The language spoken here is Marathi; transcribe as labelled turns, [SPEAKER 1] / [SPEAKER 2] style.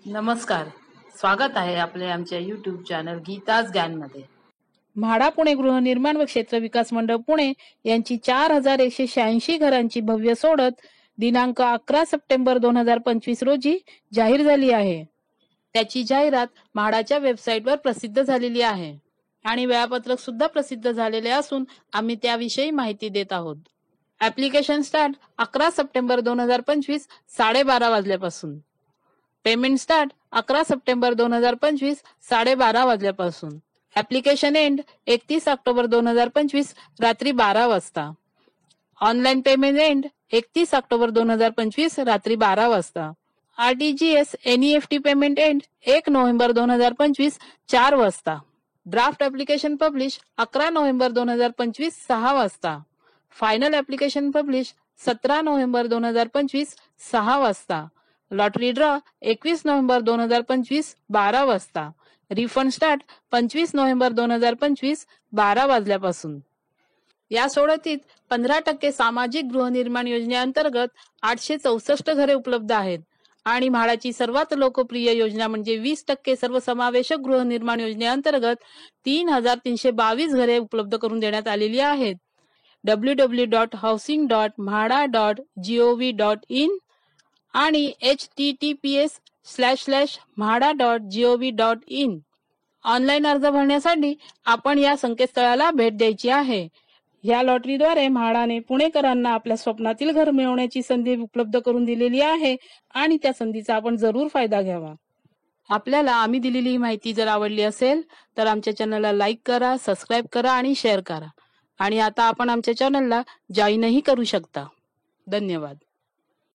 [SPEAKER 1] नमस्कार, स्वागत आहे आपले आमच्या YouTube चॅनल गीताज ज्ञानमध्ये.
[SPEAKER 2] म्हाडा पुणे गृहनिर्माण व क्षेत्र विकास मंडळ पुणे यांची 4186 घरांची भव्य सोडत दिनांक 11 सप्टेंबर 2025 रोजी जाहीर झाली आहे. त्याची जाहिरात म्हाडाच्या वेबसाईटवर प्रसिद्ध झालेली आहे आणि वेळापत्रक सुद्धा प्रसिद्ध झालेले असून आम्ही त्याविषयी माहिती देत आहोत. ऍप्लिकेशन स्टार्ट 11 सप्टेंबर 2025 12:30 वाजल्यापासून. पेमेंट स्टार्ट 11 सप्टेंबर 2025 12:30 वाजल्यापासून. ऍप्लिकेशन एंड 31 ऑक्टोबर 2025 रात्री 12 वाजता. ऑनलाईन पेमेंट एंड 31 ऑक्टोबर 2025 रात्री 12 वाजता. RTGS NEFT payment end 1 November 2025 4 वाजता. ड्राफ्ट ऍप्लिकेशन पब्लिश 11 नोव्हेंबर 2025 6 वाजता. फायनल ऍप्लिकेशन पब्लिश 17 नोव्हेंबर 2025 6 वाजता. लॉटरी ड्रॉ 21 नोव्हेंबर 2025 12 वाजता. रिफंड स्टार्ट 25 नोव्हेंबर 2025 12 वाजल्यापासून. या सोडतीत 15% सामाजिक गृहनिर्माण योजनेअंतर्गत 864 घरे उपलब्ध आहेत आणि म्हाडाची सर्वात लोकप्रिय योजना म्हणजे 20% सर्वसमावेशक गृहनिर्माण योजनेअंतर्गत 3322 घरे उपलब्ध करून देण्यात आलेली आहेत. www.housing.mhada.gov.in आणि https://mhada.gov.in. ऑनलाईन अर्ज भरण्यासाठी आपण या संकेतस्थळाला भेट द्यायची आहे. या लॉटरीद्वारे म्हाडाने पुणेकरांना आपल्या स्वप्नातील घर मिळवण्याची संधी उपलब्ध करून दिलेली आहे आणि त्या संधीचा आपण जरूर फायदा घ्यावा. आपल्याला आम्ही दिलेली ही माहिती जर आवडली असेल तर आमच्या चॅनलला लाईक करा, सबस्क्राईब करा आणि शेअर करा. आणि आता आपण आमच्या चॅनलला जॉईनही करू शकता. धन्यवाद.